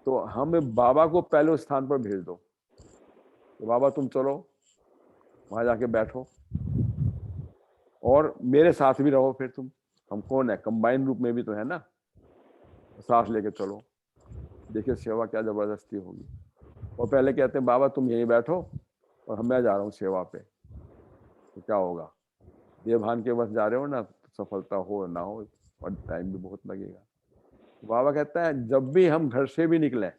Speaker 1: तो हमें बाबा को पहले उस स्थान पर भेज दो। तो बाबा तुम चलो वहां जाके बैठो और मेरे साथ भी रहो। फिर तुम, हम कौन है, कंबाइन रूप में भी तो है ना। साथ लेके चलो, देखिए सेवा क्या जबरदस्ती होगी। और पहले कहते हैं बाबा तुम यहीं बैठो और मैं जा रहा हूँ सेवा पे। तो क्या होगा, देवभान के बस जा रहे हो ना, तो सफलता हो ना हो और टाइम भी बहुत लगेगा। बाबा कहता है जब भी हम घर से भी निकले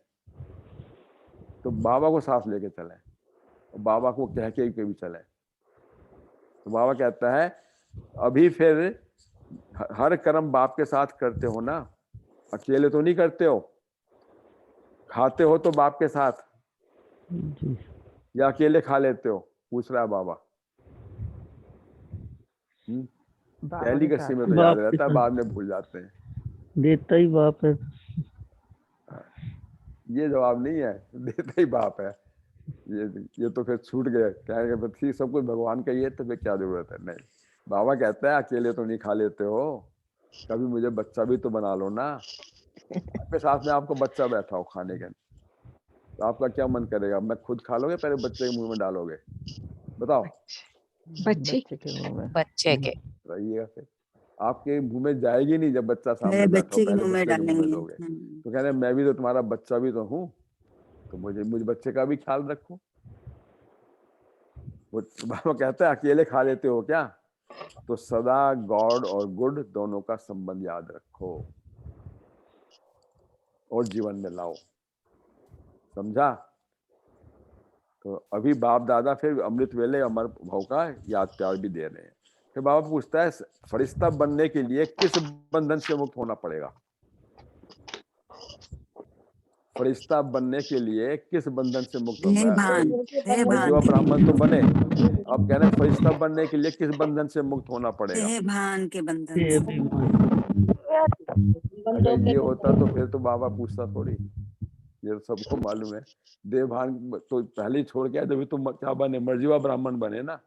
Speaker 1: तो बाबा को साथ लेके चले और बाबा को कह के भी चले। तो बाबा कहता है अभी फिर हर कर्म बाप के साथ करते हो ना, अकेले तो नहीं करते हो। खाते हो तो बाप के साथ या अकेले खा लेते हो, पूछ रहा है बाबा। पहली कस्सी में तो याद रहता है, बाद में भूल जाते हैं।
Speaker 3: देता ही बाप है।
Speaker 1: ये जवाब नहीं है, देता ही बाप है। ये तो फिर छूट गए, कहेंगे ठीक सब कुछ भगवान का ही है तो फिर क्या जरूरत है। नहीं, बाबा कहता है अकेले तो नहीं खा लेते हो, कभी मुझे बच्चा भी तो बना लो ना। आपके साथ में आपको बच्चा बैठा हो खाने के, तो आपका क्या मन करेगा, मैं खुद खा लोगे पहले बच्चे के मुंह में डालोगे? बताओ।
Speaker 2: बच्चे
Speaker 4: के
Speaker 1: रहिएगा फिर, आपके मुंह में जाएगी नहीं जब बच्चा सामने बैठा हो, पहले बच्चे के मुंह में दोगे। तो कह रहे मैं भी तो तुम्हारा बच्चा भी तो हूँ, तो मुझे बच्चे का भी ख्याल रखो। वो बाबा कहता है अकेले खा लेते हो क्या, तो सदा गॉड और गुड दोनों का संबंध याद रखो और जीवन में लाओ। समझा? तो अभी बाप दादा फिर अमृत वेले अमर भाव का याद प्यार भी दे रहे हैं। फिर बाबा पूछता है फरिश्ता बनने के लिए किस बंधन से मुक्त होना पड़ेगा? फरिश्ता बनने के लिए किस बंधन से मुक्त होना? जो ब्राह्मण तो बने, आप कह रहे हैं फरिश्ता बनने के लिए किस बंधन से मुक्त होना पड़ेगा?
Speaker 5: भान के बंधन
Speaker 3: ये
Speaker 5: से।
Speaker 1: अगर ये होता तो फिर तो बाबा पूछता थोड़ी, ये तो सबको मालूम है। देवभान तो पहले ही छोड़ के आए, जब तुम क्या बने, मर्जीवा ब्राह्मण बने ना।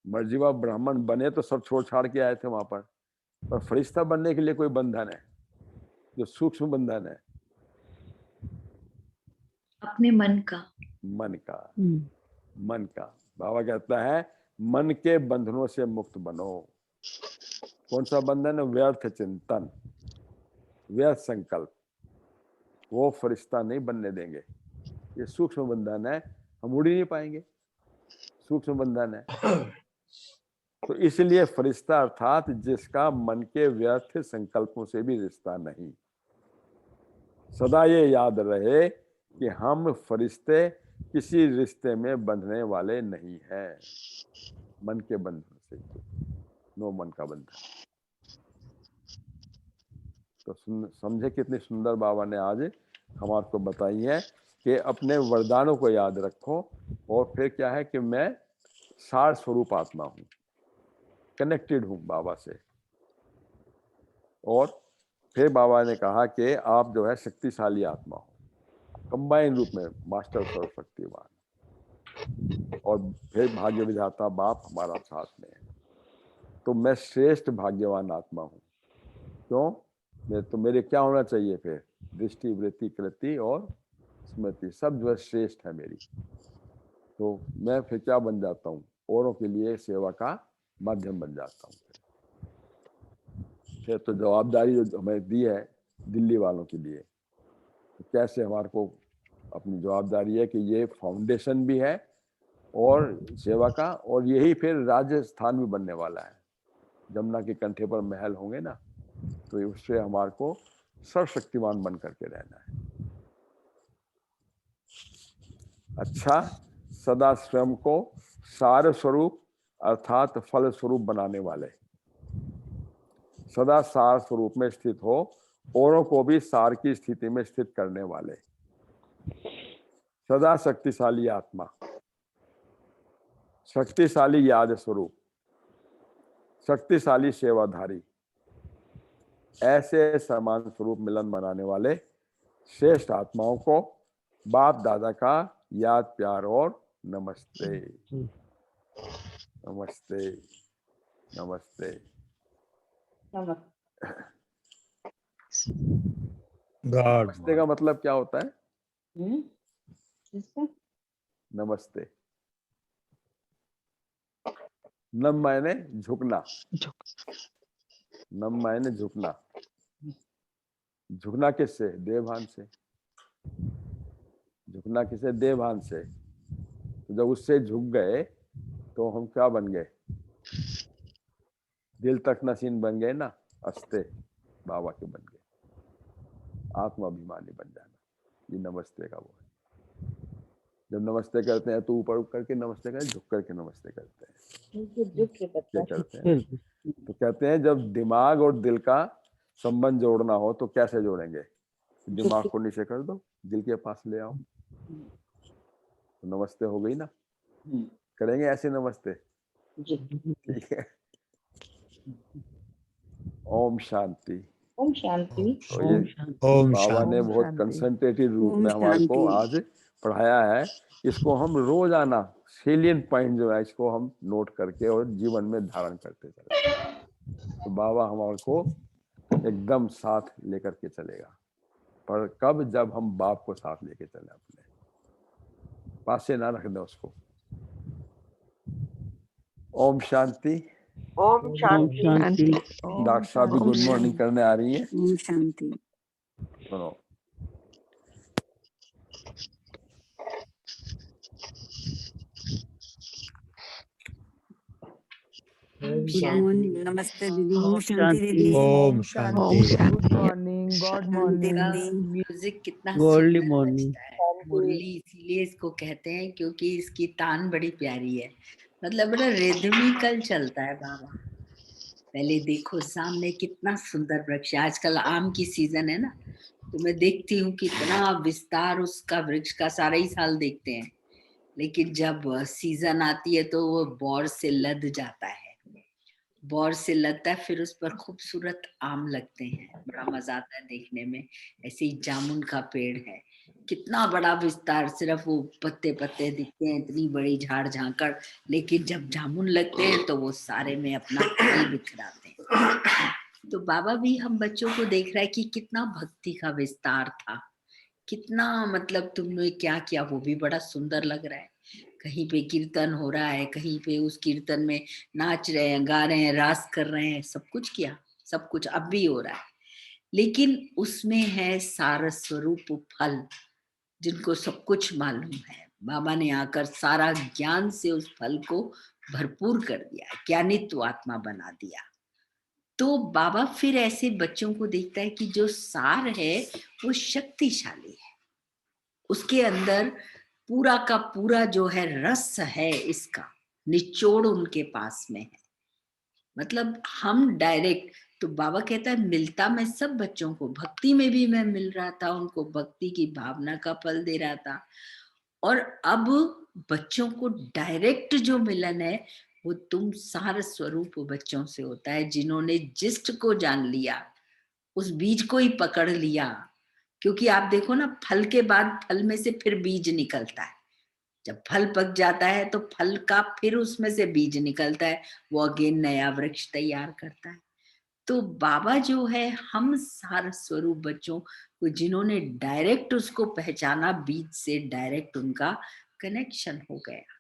Speaker 1: मर्जीवा ब्राह्मण बने तो सब छोड़ छाड़ के आए थे वहां पर फरिश्ता बनने के लिए कोई बंधन है जो सूक्ष्म बंधन है
Speaker 6: अपने मन का।
Speaker 1: मन का, मन का। बाबा कहता है मन के बंधनों से मुक्त बनो। कौन सा बंधन है? व्यर्थ चिंतन, व्यर्थ संकल्प, वो फरिश्ता नहीं बनने देंगे। ये सूक्ष्म बंधन है, हम उड़ ही नहीं पाएंगे, सूक्ष्म बंधन है। तो इसलिए फरिश्ता अर्थात जिसका मन के व्यर्थ संकल्पों से भी रिश्ता नहीं। सदा ये याद रहे कि हम फरिश्ते किसी रिश्ते में बंधने वाले नहीं हैं। मन के बंधन से, नो मन का बंधन। तो समझे कितनी सुंदर बाबा ने आज हमारे को बताई है कि अपने वरदानों को याद रखो। और फिर क्या है कि मैं सार स्वरूप आत्मा हूँ, कनेक्टेड हूँ बाबा से। और फिर बाबा ने कहा कि आप जो है शक्तिशाली आत्मा हो, कंबाइन रूप में मास्टर सर्वशक्तिवान। और फिर भाग्य विधाता बाप हमारा साथ में है। तो मैं श्रेष्ठ भाग्यवान आत्मा हूँ। क्यों? तो मेरे क्या होना चाहिए फिर? दृष्टि, वृत्ति, कृति और स्मृति सब जो है श्रेष्ठ है मेरी। तो मैं फिर क्या बन जाता हूँ? औरों के लिए सेवा का माध्यम बन जाता हूँ। फिर तो जवाबदारी जो हमें दी है दिल्ली वालों के लिए, तो कैसे हमारे को अपनी जवाबदारी है कि ये फाउंडेशन भी है और सेवा का, और यही फिर राजस्थान भी बनने वाला है। जमुना के कंठे पर महल होंगे ना, तो उससे हमारे को सर्वशक्तिमान बन करके रहना है। अच्छा, सदा स्वयं को सार स्वरूप अर्थात फल स्वरूप बनाने वाले, सदा सार स्वरूप में स्थित हो, औरों को भी सार की स्थिति में स्थित करने वाले, सदा शक्तिशाली आत्मा, शक्तिशाली याद स्वरूप, शक्तिशाली सेवाधारी, ऐसे समान स्वरूप मिलन बनाने वाले श्रेष्ठ आत्माओं को बाप दादा का याद, प्यार और नमस्ते। नमस्ते, नमस्ते। नमस्ते का मतलब क्या होता है? नमस्ते, नम मायने झुकना, नम मायने झुकना। झुकना किससे? देवभान से। झुकना किसे? देवभान से। तो जब उससे झुक गए तो हम क्या बन गए? दिल तक नसीन बन गए ना, अस्ते बाबा के बन गए, आत्माभिमानी बन जाना। ये नमस्ते का वो है। जब नमस्ते करते हैं तो ऊपर उठ करके नमस्ते करें, झुक करके नमस्ते करते हैं। क्या करते हैं? तो कहते हैं जब दिमाग और दिल का संबंध जोड़ना हो तो कैसे जोड़ेंगे? दिमाग को नीचे कर दो, दिल के पास ले आओ, तो नमस्ते हो गई ना। करेंगे ऐसे नमस्ते? ठीक है। ओम शांति।
Speaker 4: ओम शांति।
Speaker 1: तो ये बाबा ने बहुत कंसंट्रेटेड रूप में हमारे को आज पढ़ाया है। इसको हम रोजाना सेलियंट पॉइंट जो है इसको हम नोट करके और जीवन में धारण करते चले, तो बाबा हमारे को एकदम साथ लेकर के चलेगा। पर कब? जब हम बाप को साथ लेके चले, अपने पास से ना रख दें उसको। ओम शांति।
Speaker 4: ओम शांति।
Speaker 1: डॉक्टर साहब भी गुड मॉर्निंग करने आ रही है।
Speaker 4: ओम शांति।
Speaker 1: सुनो।
Speaker 4: Good morning. नमस्ते दीदी। ओम शांति दीदी।
Speaker 3: ओम
Speaker 2: शांति।
Speaker 3: शांति।
Speaker 2: Morning, god morning.
Speaker 5: म्यूजिक कितना
Speaker 3: गॉडली
Speaker 5: सुंदर
Speaker 3: मॉर्निंग।
Speaker 5: बजता है। मुरली इसीलिए इसको कहते हैं क्योंकि इसकी तान बड़ी प्यारी है, मतलब बड़ा रिदमिकल चलता है बाबा। पहले देखो सामने कितना सुंदर वृक्ष है। आजकल आम की सीजन है ना, तो मैं देखती हूँ कितना विस्तार उसका वृक्ष का, सारा ही साल देखते हैं, लेकिन जब सीजन आती है तो वो बौर से लद जाता है, बौर से लगता है, फिर उस पर खूबसूरत आम लगते हैं, बड़ा मजा आता है देखने में। ऐसे ही जामुन का पेड़ है, कितना बड़ा विस्तार, सिर्फ वो पत्ते पत्ते दिखते हैं, इतनी बड़ी झाड़ झांकड़, लेकिन जब जामुन लगते हैं तो वो सारे में अपना फल बिखराते हैं। तो बाबा भी हम बच्चों को देख रहा है कि कितना भक्ति का विस्तार था, कितना मतलब तुमने क्या किया, वो भी बड़ा सुंदर लग रहा है। कहीं पे कीर्तन हो रहा है, कहीं पे उस कीर्तन में नाच रहे हैं, गा रहे हैं, रास कर रहे हैं, सब कुछ किया, सब कुछ अब भी हो रहा है। लेकिन उसमें है सार स्वरूप फल, जिनको सब कुछ मालूम है। बाबा ने आकर सारा ज्ञान से उस फल को भरपूर कर दिया, ज्ञानित्व आत्मा बना दिया। तो बाबा फिर ऐसे बच्चों को देखता है कि जो सार है वो शक्तिशाली है, उसके अंदर पूरा का पूरा जो है रस है, इसका निचोड़ उनके पास में है। मतलब हम डायरेक्ट, तो बाबा कहता है मिलता मैं सब बच्चों को, भक्ति में भी मैं मिल रहा था, उनको भक्ति की भावना का फल दे रहा था। और अब बच्चों को डायरेक्ट जो मिलन है वो तुम सार स्वरूप बच्चों से होता है, जिन्होंने जिस्ट को जान लिया, उस बीज को ही पकड़ लिया। क्योंकि आप देखो ना, फल के बाद फल में से फिर बीज निकलता है। जब फल पक जाता है तो फल का फिर उसमें से बीज निकलता है, वो अगेन नया वृक्ष तैयार करता है। तो बाबा जो है, हम सार स्वरूप बच्चों को जिन्होंने डायरेक्ट उसको पहचाना, बीज से डायरेक्ट उनका कनेक्शन हो गया।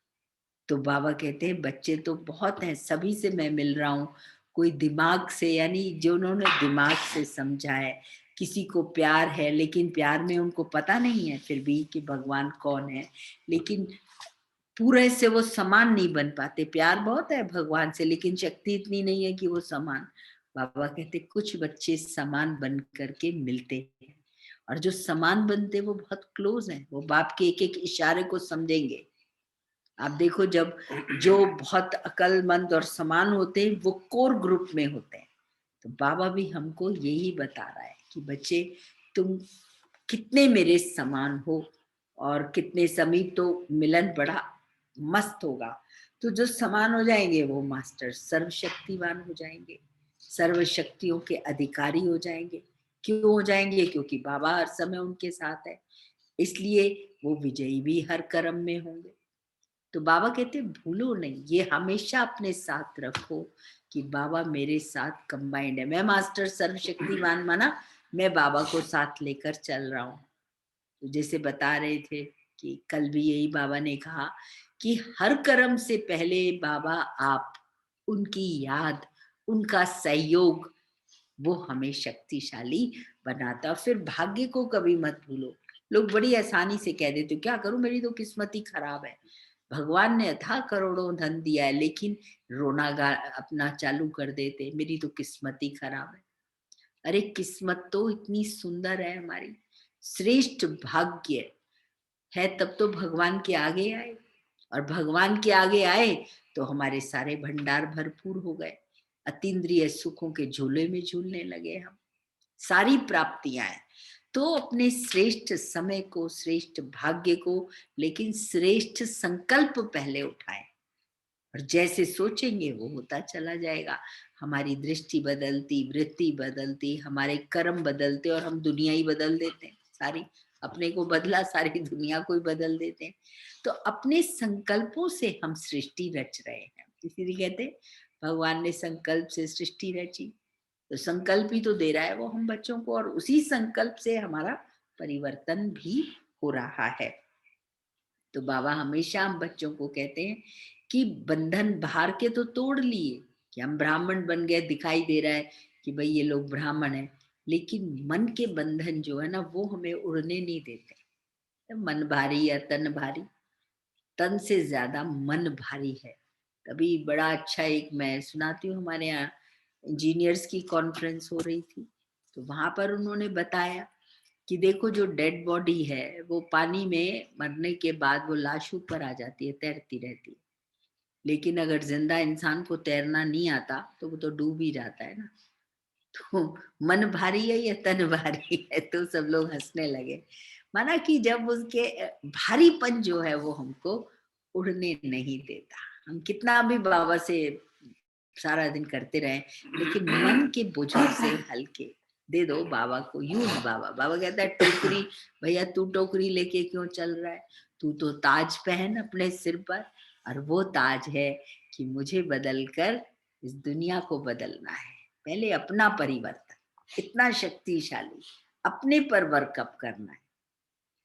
Speaker 5: तो बाबा कहते हैं बच्चे तो बहुत हैं, सभी से मैं मिल रहा हूँ। कोई दिमाग से, यानी जो उन्होंने दिमाग से समझा है, किसी को प्यार है लेकिन प्यार में उनको पता नहीं है फिर भी कि भगवान कौन है, लेकिन पूरे से वो समान नहीं बन पाते। प्यार बहुत है भगवान से, लेकिन शक्ति इतनी नहीं है कि वो समान। बाबा कहते कुछ बच्चे समान बन करके मिलते हैं, और जो समान बनते वो बहुत क्लोज हैं, वो बाप के एक एक इशारे को समझेंगे। आप देखो, जब जो बहुत अक्लमंद और समान होते हैं वो कोर ग्रुप में होते हैं। तो बाबा भी हमको यही बता रहा है कि बच्चे तुम कितने मेरे समान हो, और कितने समीप, तो मिलन बड़ा मस्त होगा। तो जो समान हो जाएंगे वो मास्टर सर्वशक्तिवान हो जाएंगे, सर्व शक्तियों के अधिकारी हो जाएंगे। क्यों हो जाएंगे? क्योंकि बाबा हर समय उनके साथ है, इसलिए वो विजयी भी हर कर्म में होंगे। तो बाबा कहते भूलो नहीं, ये हमेशा अपने साथ रखो कि बाबा मेरे साथ कंबाइंड है। मैं मास्टर सर्वशक्तिवान माना, मैं बाबा को साथ लेकर चल रहा हूँ। तो जैसे बता रहे थे कि कल भी यही बाबा ने कहा कि हर कर्म से पहले बाबा आप, उनकी याद, उनका सहयोग, वो हमें शक्तिशाली बनाता। और फिर भाग्य को कभी मत भूलो। लोग बड़ी आसानी से कह देते क्या करूं, मेरी तो किस्मत ही खराब है। भगवान ने अथा करोड़ों धन दिया है, लेकिन रोना गा अपना चालू कर देते, मेरी तो किस्मत ही खराब है। अरे किस्मत तो इतनी सुंदर है हमारी, श्रेष्ठ भाग्य है, तब तो भगवान के आगे आए, और भगवान के आगे आए तो हमारे सारे भंडार भरपूर हो गए। अतीन्द्रिय सुखों के झूले में झूलने लगे हम, सारी प्राप्तियां हैं। तो अपने श्रेष्ठ समय को, श्रेष्ठ भाग्य को, लेकिन श्रेष्ठ संकल्प पहले उठाएं, और जैसे सोचेंगे वो होता चला जाएगा। हमारी दृष्टि बदलती, वृत्ति बदलती, हमारे कर्म बदलते, और हम दुनिया ही बदल देते हैं सारी। अपने को बदला, सारी दुनिया को ही बदल देते हैं। तो अपने संकल्पों से हम सृष्टि रच रहे हैं, इसीलिए कहते हैं भगवान ने संकल्प से सृष्टि रची। तो संकल्प ही तो दे रहा है वो हम बच्चों को, और उसी संकल्प से हमारा परिवर्तन भी हो रहा है। तो बाबा हमेशा हम बच्चों को कहते हैं कि बंधन बाहर के तो तोड़ लिए, कि हम ब्राह्मण बन गए, दिखाई दे रहा है कि भाई ये लोग ब्राह्मण हैं, लेकिन मन के बंधन जो है ना, वो हमें उड़ने नहीं देते। मन भारी या तन भारी, तन से ज्यादा मन भारी है। तभी बड़ा अच्छा, एक मैं सुनाती हूँ, हमारे यहाँ इंजीनियर्स की कॉन्फ्रेंस हो रही थी, तो वहां पर उन्होंने बताया कि देखो जो डेड बॉडी है वो पानी में मरने के बाद वो लाश ऊपर आ जाती है, तैरती रहती है। लेकिन अगर जिंदा इंसान को तैरना नहीं आता तो वो तो डूब ही जाता है ना। तो मन भारी है या तन भारी है? तो सब लोग हंसने लगे। माना कि जब उसके भारीपन जो है वो हमको उड़ने नहीं देता। हम कितना भी बाबा से सारा दिन करते रहे, लेकिन मन के बोझों से हल्के दे दो बाबा को। यूज बाबा, बाबा कहता है टोकरी, भैया तू टोकरी लेके क्यों चल रहा है, तू तो ताज पहन अपने सिर पर। और वो ताज है कि मुझे बदल कर इस दुनिया को बदलना है। पहले अपना परिवर्तन, इतना शक्तिशाली, अपने पर वर्कअप करना है।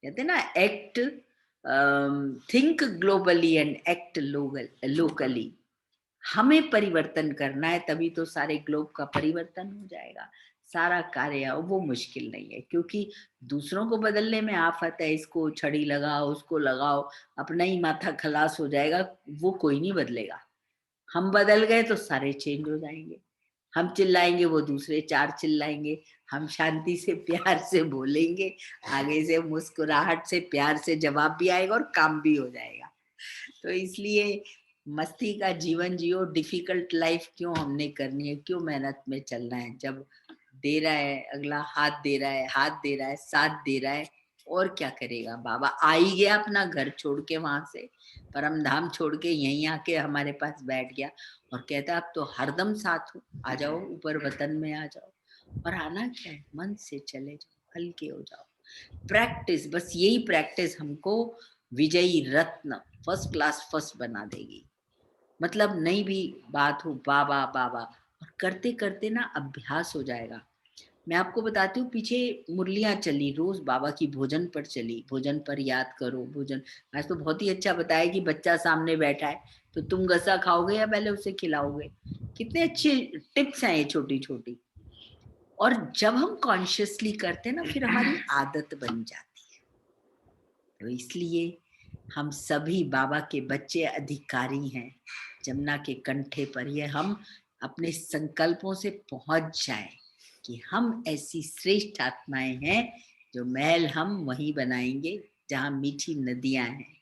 Speaker 5: कहते हैं ना, act, think globally and act locally. हमें परिवर्तन करना है, तभी तो सारे ग्लोब का परिवर्तन हो जाएगा, सारा कार्य। वो मुश्किल नहीं है, क्योंकि दूसरों को बदलने में आफत है, इसको छड़ी लगाओ, उसको लगाओ, अपना ही माथा खलास हो जाएगा, वो कोई नहीं बदलेगा। हम बदल गए तो सारे चेंज हो जाएंगे। हम चिल्लाएंगे, वो दूसरे 4 चिल्लाएंगे। हम शांति से प्यार से बोलेंगे, आगे से मुस्कुराहट से प्यार से जवाब भी आएगा और काम भी हो जाएगा। तो इसलिए मस्ती का जीवन जियो, डिफिकल्ट लाइफ क्यों हमने करनी है, क्यों मेहनत में चलना है, जब दे रहा है अगला, हाथ दे रहा है, हाथ दे रहा है, साथ दे रहा है, और क्या करेगा। बाबा आ ही गया अपना घर छोड़ के, वहां से परम धाम छोड़ के यहीं आके हमारे पास बैठ गया और कहता अब तो हरदम साथ हो, आ जाओ ऊपर वतन में आ जाओ। और आना क्या है, मन से चले जाओ, हल्के हो जाओ। प्रैक्टिस, बस यही प्रैक्टिस हमको विजयी रत्न, फर्स्ट क्लास फर्स्ट बना देगी। मतलब नहीं भी बात हो, बाबा बाबा, और करते करते ना अभ्यास हो जाएगा। मैं आपको बताती हूँ, पीछे मुरलियां चली, रोज बाबा की भोजन पर चली, भोजन पर याद करो भोजन। आज तो बहुत ही अच्छा बताया कि बच्चा सामने बैठा है तो तुम गसा खाओगे या पहले उसे खिलाओगे। कितने अच्छे टिप्स हैं ये छोटी छोटी। और जब हम कॉन्शियसली करते हैं ना, फिर हमारी आदत बन जाती है। तो इसलिए हम सभी बाबा के बच्चे अधिकारी हैं। जमुना के कंठे पर ये हम अपने संकल्पों से पहुंच जाएं कि हम ऐसी श्रेष्ठ आत्माएं हैं, जो महल हम वहीं बनाएंगे जहां मीठी नदियां हैं।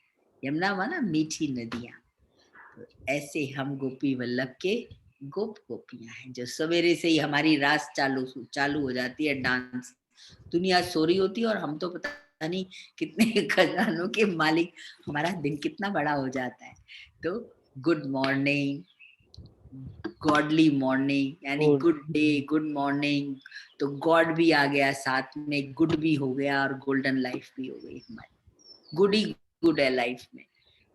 Speaker 5: यमुना माना मीठी नदियां। तो ऐसे हम गोपी वल्लभ के गोप गोपियां हैं, जो सवेरे से ही हमारी रास चालू हो जाती है, डांस। दुनिया सो रही होती है और हम तो पता नहीं कितने खजानों के मालिक, हमारा दिन कितना बड़ा हो जाता है। तो गुड मॉर्निंग, गॉडली मॉर्निंग, यानी गुड डे, गुड मॉर्निंग। तो गॉड भी आ गया साथ में, गुड भी हो गया और गोल्डन लाइफ भी हो गई हमारी। गुड ही गुड है लाइफ में।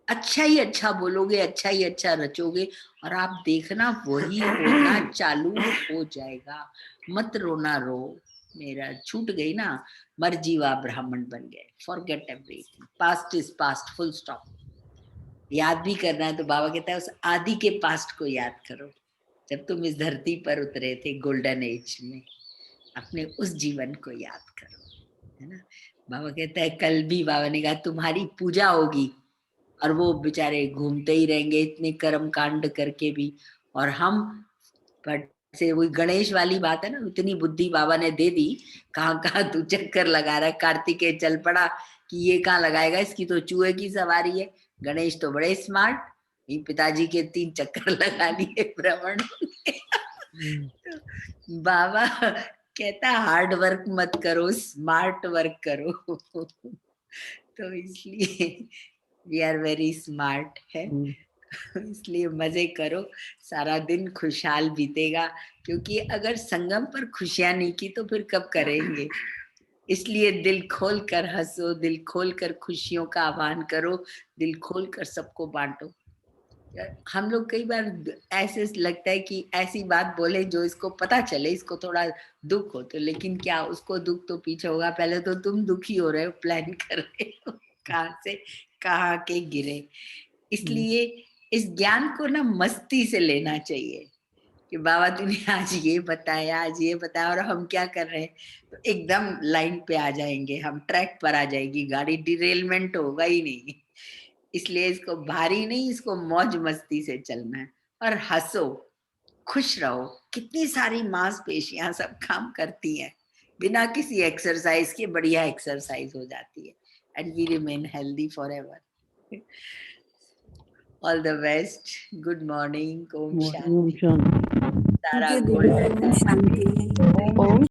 Speaker 5: अच्छा ही अच्छा बोलोगे, अच्छा ही अच्छा रचोगे, और आप देखना वही होना चालू हो जाएगा। मत रोना रो, मेरा छूट गई ना, मर जीवा ब्राह्मण बन गए। Forget everything, past is past, full stop. याद भी करना है तो बाबा कहता है उस आदि के पास्ट को याद करो, जब तुम इस धरती पर उतरे थे गोल्डन एज में, अपने उस जीवन को याद करो, है ना। बाबा कहता है, कल भी बाबा ने कहा तुम्हारी पूजा होगी, और वो बेचारे घूमते ही रहेंगे इतने कर्म कांड करके भी। और हम बट से वही गणेश वाली बात है ना, इतनी बुद्धि बाबा ने दे दी, कहाँ कहाँ तू चक्कर लगा रहा है। कार्तिकेय चल पड़ा कि ये कहाँ लगाएगा, इसकी तो चूहे की सवारी है। गणेश तो बड़े स्मार्ट, ये पिताजी के 3 चक्कर लगा लिए भ्रमण। तो बाबा कहता हार्ड वर्क मत करो, स्मार्ट वर्क करो। तो इसलिए वी आर वेरी स्मार्ट है। इसलिए मजे करो, सारा दिन खुशहाल बीतेगा। क्योंकि अगर संगम पर खुशियां नहीं की तो फिर कब करेंगे। इसलिए दिल खोल कर हंसो, दिल खोल कर खुशियों का आह्वान करो, दिल खोल कर सबको बांटो। हम लोग कई बार ऐसे लगता है कि ऐसी बात बोले जो इसको पता चले, इसको थोड़ा दुख हो, तो लेकिन क्या उसको दुख तो पीछे होगा, पहले तो तुम दुखी हो रहे हो, प्लान कर रहे हो कहाँ से कहाँ के गिरे। इसलिए इस ज्ञान को ना मस्ती से लेना चाहिए कि बाबा तूने आज ये बताया, आज ये बताया, और हम क्या कर रहे हैं, तो एकदम लाइन पे आ जाएंगे हम, ट्रैक पर आ जाएगी गाड़ी, डिरेलमेंट होगा ही नहीं। इसलिए इसको भारी नहीं, इसको मौज मस्ती से चलना है। और हंसो, खुश रहो। कितनी सारी मांसपेशियां सब काम करती हैं, बिना किसी एक्सरसाइज के बढ़िया एक्सरसाइज हो जाती है, and we remain healthy forever. All the best, good morning, ओम शांति।
Speaker 3: शांति।
Speaker 5: तारा
Speaker 4: ठीक है
Speaker 5: गोल्डन
Speaker 4: दीदी, ओम शांति।
Speaker 2: ओम